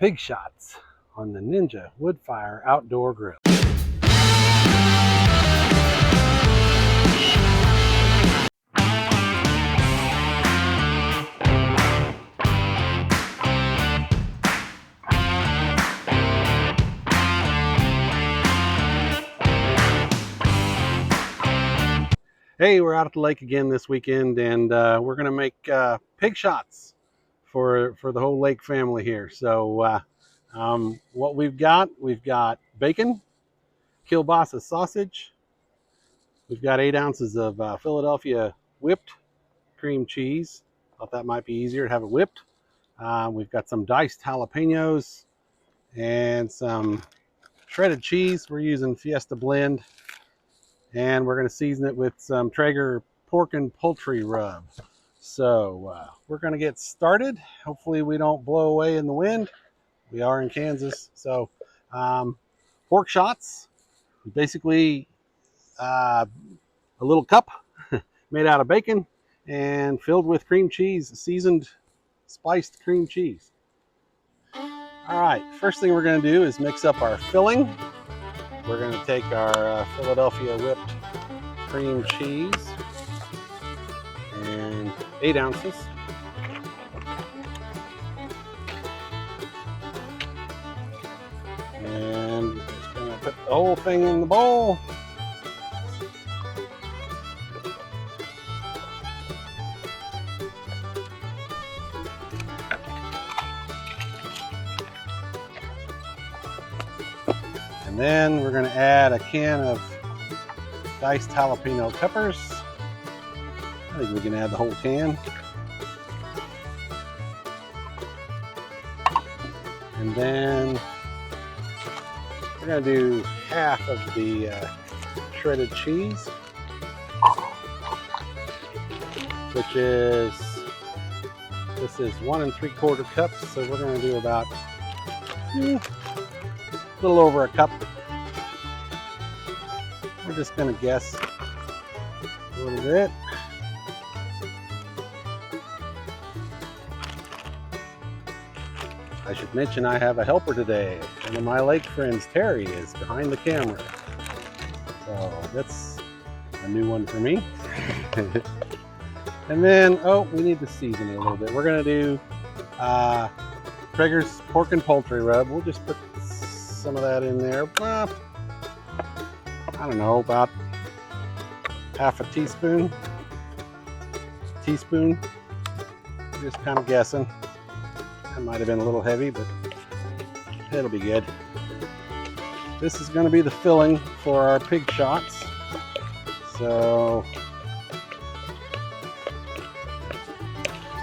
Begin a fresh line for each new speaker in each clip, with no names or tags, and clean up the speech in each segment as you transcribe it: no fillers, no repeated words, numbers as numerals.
Pigshots on the Ninja Woodfire Outdoor Grill. Hey, we're out at the lake again this weekend, and we're going to make pig shots for the whole lake family here. So what we've got bacon, kielbasa sausage. We've got 8 ounces of Philadelphia whipped cream cheese. Thought that might be easier to have it whipped. We've got some diced jalapenos and some shredded cheese. We're using Fiesta blend. And we're going to season it with some Traeger pork and poultry rub. So we're going to get started. Hopefully we don't blow away in the wind. We are in Kansas. So pork shots, basically a little cup made out of bacon and filled with cream cheese, seasoned spiced cream cheese. All right, first thing we're going to do is mix up our filling. We're going to take our Philadelphia whipped cream cheese and 8 ounces. And just going to put the whole thing in the bowl. And then we're going to add a can of diced jalapeno peppers. I think we can add the whole can. And then we're going to do half of the shredded cheese, which is, this is 1 3/4 cups. So we're going to do about a little over a cup. We're just going to guess a little bit. I should mention I have a helper today. One of my lake friends, Terry, is behind the camera. So that's a new one for me. And then, we need to season it a little bit. We're going to do Traeger's pork and poultry rub. We'll just put some of that in there. I don't know, about half a teaspoon. Just kind of guessing. That might have been a little heavy, but it'll be good. This is going to be the filling for our pig shots. So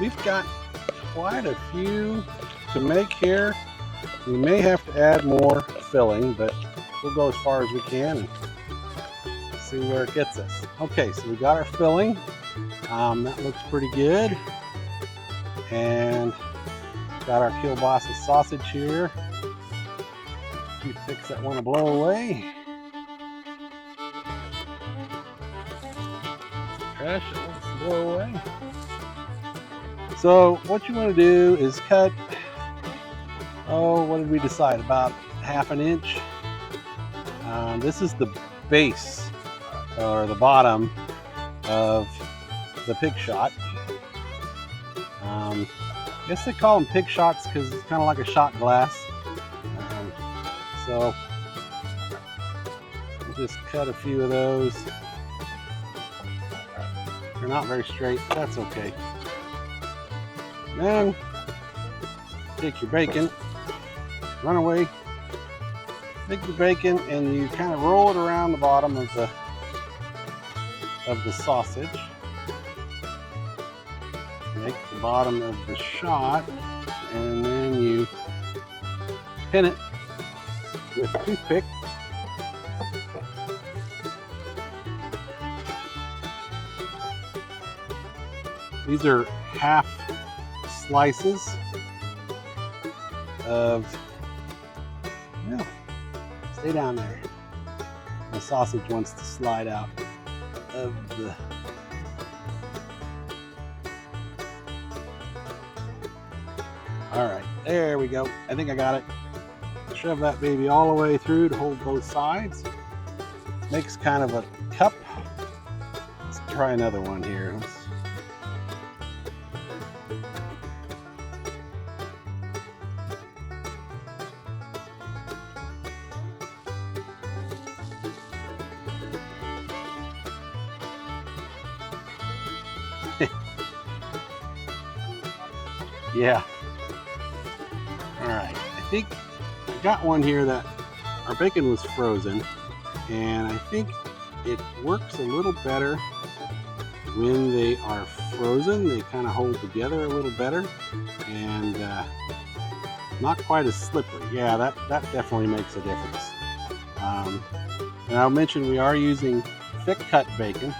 we've got quite a few to make here. We may have to add more filling, but we'll go as far as we can and see where it gets us. Okay, so we got our filling. That looks pretty good. And got our kielbasa sausage here. Toothpicks that want to blow away. Trash that wants to blow away. So what you want to do is cut, what did we decide? About 1/2 inch. This is the base or the bottom of the pig shot. I guess they call them pig shots because it's kind of like a shot glass. So we'll just cut a few of those. They're not very straight, but that's okay. Then take your bacon, run away, take your bacon, and you kind of roll it around the bottom of the sausage. Make the bottom of the shot, and then you pin it with a toothpick. These are half slices of, stay down there. The sausage wants to slide out of the All right, There we go. I think I got it. Shove that baby all the way through to hold both sides. Makes kind of a cup. Let's try another one here. Yeah. All right. I think I got one here that our bacon was frozen, and I think it works a little better when they are frozen. They kind of hold together a little better, and not quite as slippery. Yeah, that definitely makes a difference. And I'll mention we are using thick cut bacon.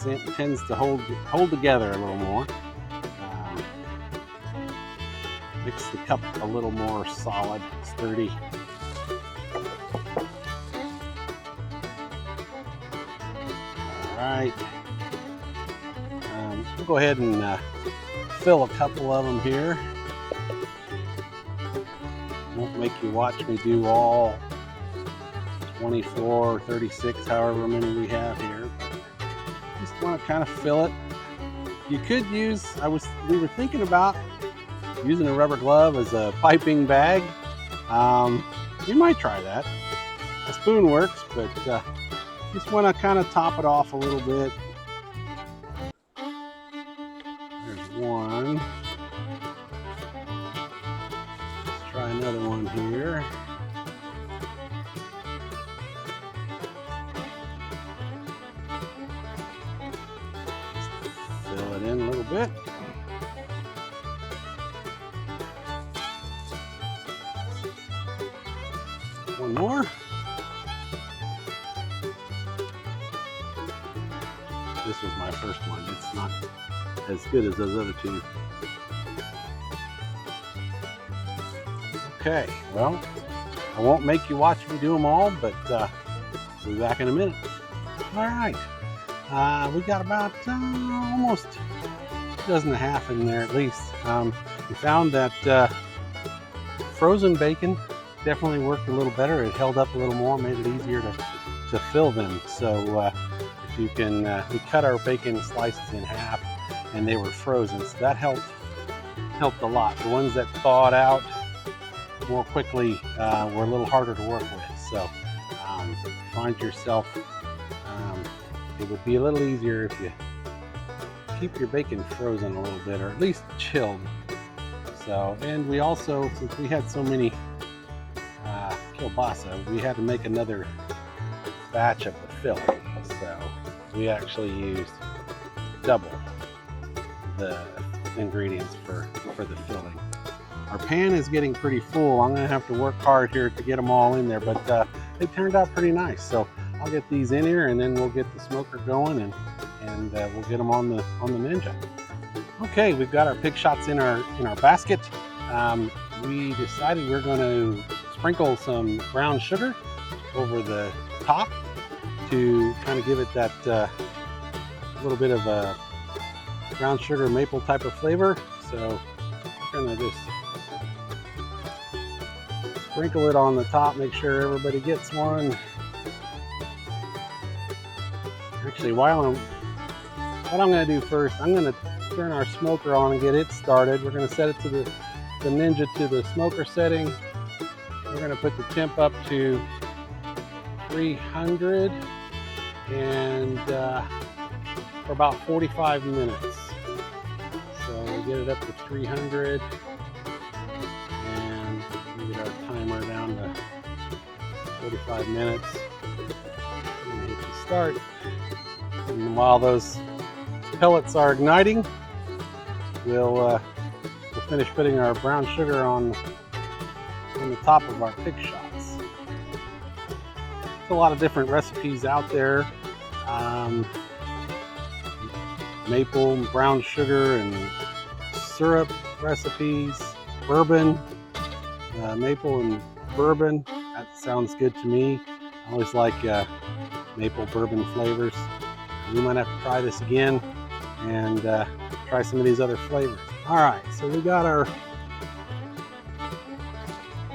It tends to hold together a little more. Makes the cup a little more solid, sturdy. All right. We'll go ahead and fill a couple of them here. Won't make you watch me do all 24 or 36, however many we have here. Just want to kind of fill it. You could use, we were thinking about using a rubber glove as a piping bag. You might try that. A spoon works, but just want to kind of top it off a little bit. There's one. Let's try another one here. Just fill it in a little bit. One more. This was my first one. It's not as good as those other two. Okay, well, I won't make you watch me do them all, but I'll be back in a minute. All right, we got about almost a dozen and a half in there at least. We found that frozen bacon definitely worked a little better. It held up a little more, made it easier to fill them. So if you can, we cut our bacon slices in half, and they were frozen, so that helped a lot. The ones that thawed out more quickly were a little harder to work with. So find yourself, it would be a little easier if you keep your bacon frozen a little bit, or at least chilled. So, and we also, since we had so many kielbasa, we had to make another batch of the filling, so we actually used double the ingredients for the filling. Our pan is getting pretty full. I'm gonna have to work hard here to get them all in there, but they turned out pretty nice. So I'll get these in here, and then we'll get the smoker going, and we'll get them on the Ninja. Okay, we've got our Pigshots in our basket. We decided we're going to sprinkle some brown sugar over the top to kind of give it that little bit of a brown sugar maple type of flavor. So we're going to just sprinkle it on the top, make sure everybody gets one. Actually, what I'm going to do first, I'm going to turn our smoker on and get it started. We're going to set it to the Ninja to the smoker setting. We're going to put the temp up to 300 and for about 45 minutes. So we get it up to 300 and we get our timer down to 45 minutes. I'm going to hit the start. And while those pellets are igniting, we'll finish putting our brown sugar on the top of our Pigshots. There's a lot of different recipes out there. Maple, brown sugar, and syrup recipes, bourbon, maple and bourbon. That sounds good to me. I always like maple bourbon flavors. We might have to try this again and try some of these other flavors. All right, so we got our,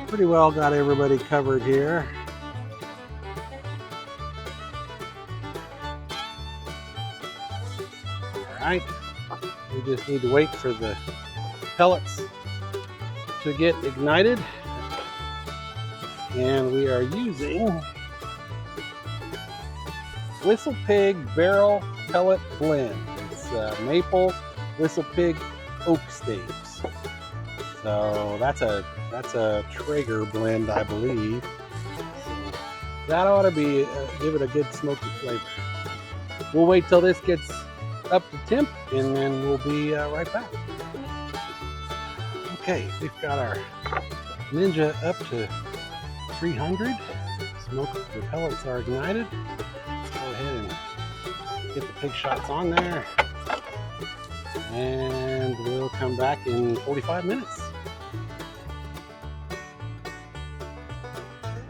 pretty well got everybody covered here. All right, we just need to wait for the pellets to get ignited. And we are using Whistle Pig Barrel Pellet Blend. It's maple Whistle Pig oak staves. So that's a Traeger blend, I believe. That ought to be give it a good smoky flavor. We'll wait till this gets up to temp, and then we'll be right back. Okay, we've got our Ninja up to 300. The pellets are ignited. Let's go ahead and get the Pigshots on there, and we'll come back in 45 minutes.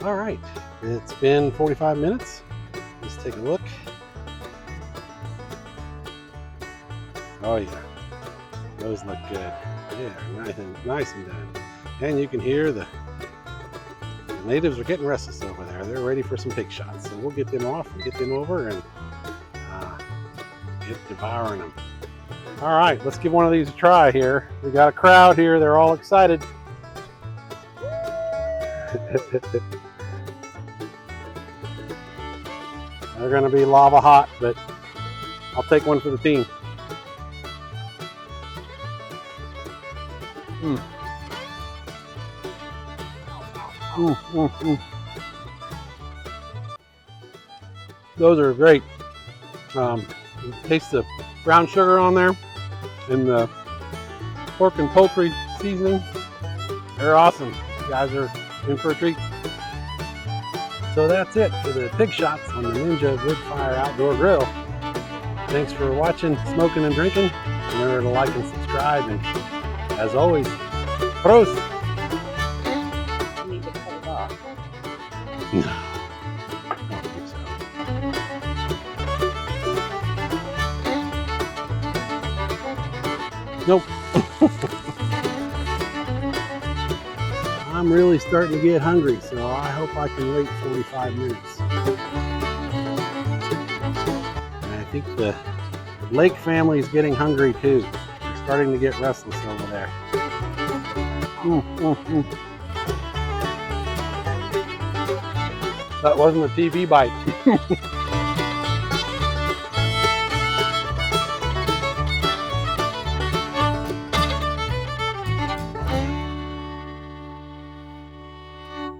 All right, it's been 45 minutes. Let's take a look. Oh yeah, those look good. Yeah, nice and done. And you can hear the natives are getting restless over there. They're ready for some Pigshots. So we'll get them off and get them over and get devouring them. All right, let's give one of these a try here. We got a crowd here. They're all excited. They're gonna be lava hot, but I'll take one for the team. Those are great. Taste the brown sugar on there and the pork and poultry seasoning. They're awesome. You guys are in for a treat. So that's it for the Pigshots on the Ninja Woodfire Outdoor Grill. Thanks for watching, smoking, and drinking. Remember to like and subscribe. And as always, Prost!
You need to cut it off.
No, I don't think so. Nope. I'm really starting to get hungry, so I hope I can wait 45 minutes. And I think the lake family is getting hungry too. They're starting to get restless over there. That wasn't a TV bite.